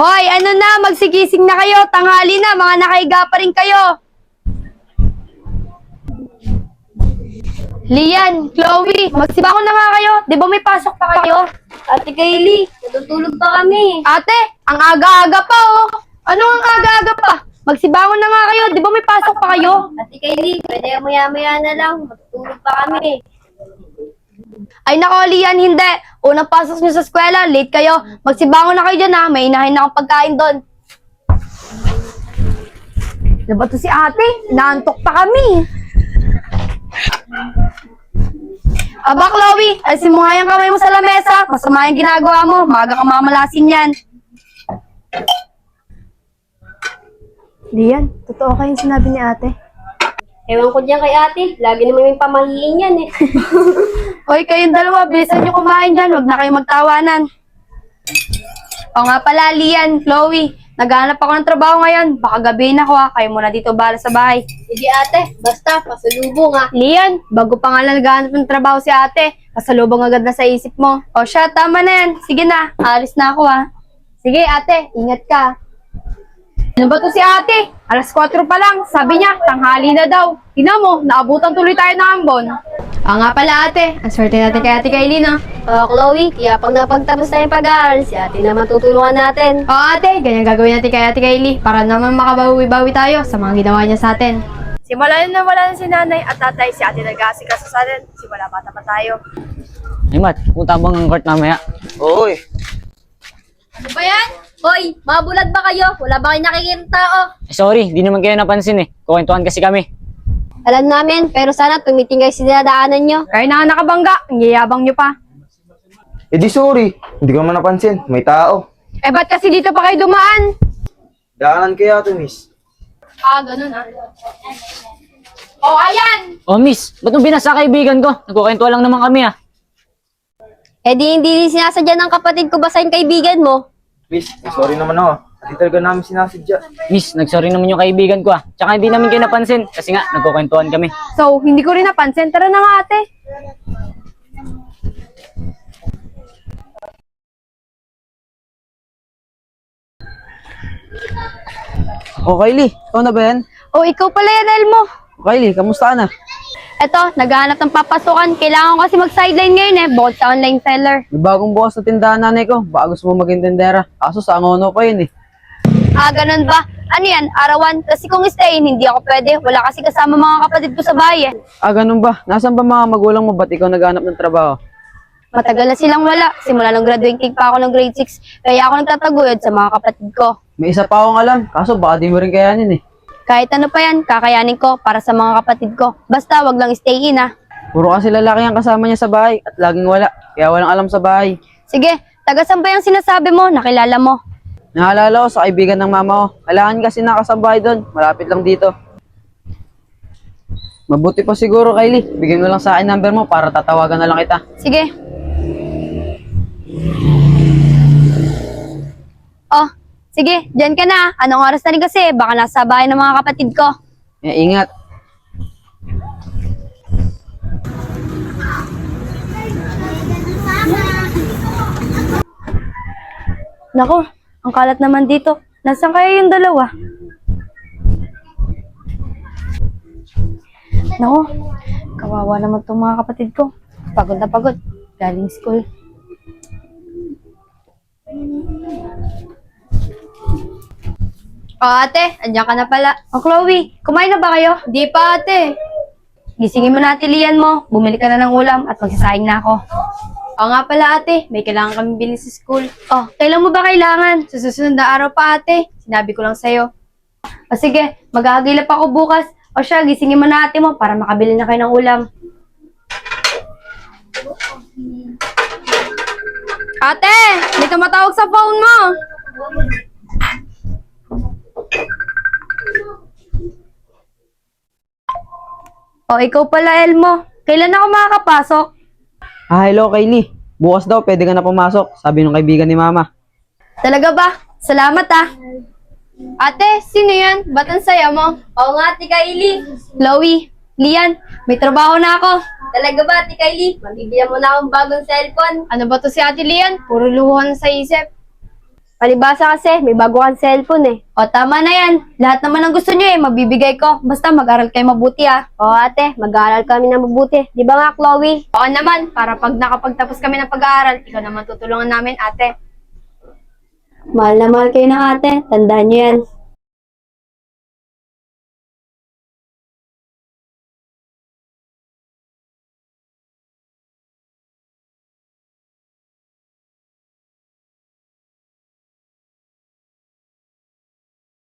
Hoy, ano na, magsigising na kayo. Tanghali na, mga nakaiga pa rin kayo. Lian, Chloe, magsibangon na nga kayo. Di ba may pasok pa kayo? Ate Kaylee, natutulog pa kami. Ate, ang aga-aga pa oh. Ano ang aga-aga pa? Magsibangon na nga kayo. Di ba may pasok pa kayo? Ate Kaylee, pwede maya-maya na lang. Matutulog pa kami. Ay nako, Lian, hindi. Unang pasok niyo sa eskwela, late kayo. Magsibangon na kayo dyan ha. May inahin na akong pagkain doon. Diba to si ate? Naantok pa kami. Aba, Chloe, alisin mo nga yung kamay mo sa lamesa. Masama yung ginagawa mo. Maaga ka mamalasin yan. Lian, totoo kayong sinabi ni ate? Ewan ko dyan kay ate. Lagi naman yung pamahiin yan eh. Hoy, kayong dalawa, bilisan nyo kumain dyan. Huwag na kayo magtawanan. O nga pala, Lian, Chloe, naghahanap ako ng trabaho ngayon. Baka gabihin ako ha. Kayo muna dito bala sa bahay. Sige ate, basta pasalubong ha. Lian, bago pa nga lang naghahanap ng trabaho si ate. Kasalubong agad na sa isip mo. O siya, tama na yan. Sige na, alis na ako ha. Sige ate, ingat ka. Ano ba to si ate? Alas 4 pa lang. Sabi niya, tanghali na daw. Tingnan mo, naabutan tuloy tayo ng ambon. Nga pala ate, ang swerte natin kay ate Kylie no? Chloe, kaya pag napagtapos na yung pag-aaral, si ate naman tutulungan natin. Oo ate, ganyan gagawin natin kay ate Kylie para naman makabawi-bawi tayo sa mga ginawa niya sa atin. Simula na wala na si nanay at tatay, si ate nag-aasikaso sa atin. Simula bata pa tayo. Hey, Mat, punta bang ang court mamaya? Oo eh. Ano ba yan? Hoy, mabulag ba kayo? Wala ba kayo nakikita tao? Sorry, di naman kayo napansin eh. Kukwentuhan kasi kami. Alam namin, pero sana tumitingay sa dinadaanan nyo. Kaya na nakabangga, ang yayabang niyo pa. Eh di sorry, hindi ko man napansin. May tao. Eh ba't kasi dito pa kayo dumaan? Daanan kaya to, miss. Ganun ah. Oh, ayan! Oh, miss, ba't mo binasa kaibigan ko? Nagkukwentuhan lang naman kami ah. Eh di hindi sinasadya ng kapatid ko basahin kaibigan mo. Miss, sorry naman ako. Hindi talaga namin sinasadya. Miss, nagsorry naman yung kaibigan ko ah. Tsaka hindi namin kayo napansin kasi nga nagkukwentuhan kami. So, hindi ko rin napansin. Tara na nga ate. O Kylie, ikaw na ba yan? Oh, ikaw pala yan, Elmo. O Kylie, kamusta ka na? Eto, naghahanap ng papasukan. Kailangan ko kasi mag-sideline ngayon bukod sa online seller. May bagong bukas na tindahan nanay ko. Baka gusto mo maging tendera. Kaso sa Angono pa yun eh. Ganun ba? Ano yan? Arawan? Kasi kung stayin, hindi ako pwede. Wala kasi kasama mga kapatid ko sa bahay Ganun ba? Nasaan ba mga magulang mo? Ba't ikaw naghahanap ng trabaho? Matagal na silang wala. Simula nung graduating pa ako ng grade 6. Kaya ako nagtataguyod sa mga kapatid ko. May isa pa akong alam. Kaso baka di mo rin kayanin eh. Kahit ano pa yan, kakayanin ko para sa mga kapatid ko. Basta wag lang stay in Puro kasi lalaki ang kasama niya sa bahay at laging wala. Kaya walang alam sa bahay. Sige, taga-saan ba yung sinasabi mo? Nakilala mo? Naalala ko sa kaibigan ng mama ko. Kailangan kasi nakasambahay doon. Malapit lang dito. Mabuti pa siguro, Kylie. Bigyan mo lang sa akin number mo para tatawagan na lang kita. Sige. Oh, sige, dyan ka na. Anong oras na rin kasi? Baka nasa bahay ng mga kapatid ko. Ingat. Nako, ang kalat naman dito. Nasaan kaya yung dalawa? Nako, kawawa naman itong mga kapatid ko. Pagod na pagod. Galing school. Oh, ate, andyan ka na pala. Oh, Chloe, kumain na ba kayo? Di pa, ate. Gisingin mo na ate Lian mo. Bumili ka na ng ulam at magsasayang na ako. Oo nga pala ate, may kailangan kami bilhin sa school. Oh, kailan mo ba kailangan? Sa susunod na araw pa ate. Sinabi ko lang sa'yo. O sige, mag-aagilap ako bukas. O siya, gisingin mo na ate mo para makabili na kayo ng ulam. Ate, may tumatawag sa phone mo. O, ikaw pala Elmo. Kailan ako makakapasok? Hello Kylie. Bukas daw pwede ka na pumasok. Sabi ng kaibigan ni mama. Talaga ba? Salamat Ate, sino yan? Ba't ang saya mo? Oo nga, Ate Kylie. Chloe, Lian, may trabaho na ako. Talaga ba, Ate Kylie? Mabibigyan mo na akong bagong cellphone. Ano ba to si Ate Lian? Puro luhuhan sa isip. Palibasa kasi, may bago kang cellphone eh. O tama na yan. Lahat naman ang gusto nyo mabibigay ko. Basta mag-aral kayo mabuti Oo ate, mag-aaral kami na mabuti. Di ba nga, Chloe? Oo naman, para pag nakapagtapos kami ng pag-aaral, ikaw naman tutulungan namin ate. Mahal na mahal kayo ng ate. Tandaan nyo yan.